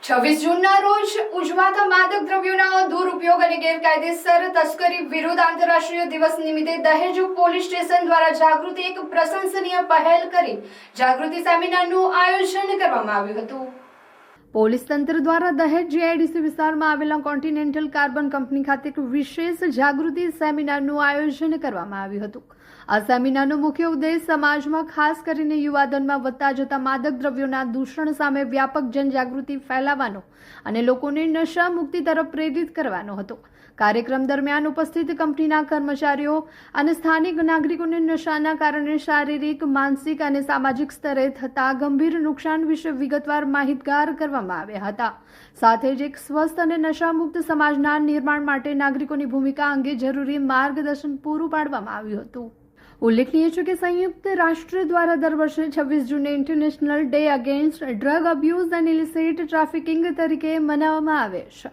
26 જૂનના રોજ ઉજવાતા માદક દ્રવ્યોના દુરુપયોગ અને ગેરકાયદેસર તસ્કરી વિરુદ્ધ આંતરરાષ્ટ્રીય દિવસ નિમિત્તે દહેજ પોલીસ સ્ટેશન દ્વારા જાગૃતિ એક પ્રશંસનીય પહેલ કરી જાગૃતિ સેમિનારનું આયોજન કરવામાં આવ્યું હતું। પોલીસ તંત્ર દ્વારા દહેજ જીઆઈડીસી વિસ્તારમાં આવેલા કોન્ટિનેન્ટલ કાર્બન કંપની ખાતે એક વિશેષ જાગૃતિ સેમિનારનું આયોજન કરવામાં આવ્યું હતું। આ સેમિનારનો મુખ્ય ઉદ્દેશ સમાજમાં ખાસ કરીને યુવાધનમાં વધતા જતા માદક દ્રવ્યોના દૂષણ સામે વ્યાપક જનજાગૃતિ ફેલાવવાનો અને લોકોને નશા મુક્તિ તરફ પ્રેરિત કરવાનો હતો। કાર્યક્રમ દરમિયાન ઉપસ્થિત કંપનીના કર્મચારીઓ અને સ્થાનિક નાગરિકોને નશાના કારણે શારીરિક, માનસિક અને સામાજિક સ્તરે થતા ગંભીર નુકસાન વિશે વિગતવાર માહિતગાર કરવામાં આવ્યા હતા। સાથે જ એક સ્વસ્થ અને નશામુક્ત સમાજના નિર્માણ માટે નાગરિકોની ભૂમિકા અંગે જરૂરી માર્ગદર્શન પૂરું પાડવામાં આવ્યું હતું। ઉલ્લેખનીય છે કે સંયુક્ત રાષ્ટ્ર દ્વારા દર વર્ષે 26 જૂને international day against drug abuse and illicit trafficking તરીકે મનાવવામાં આવે છે।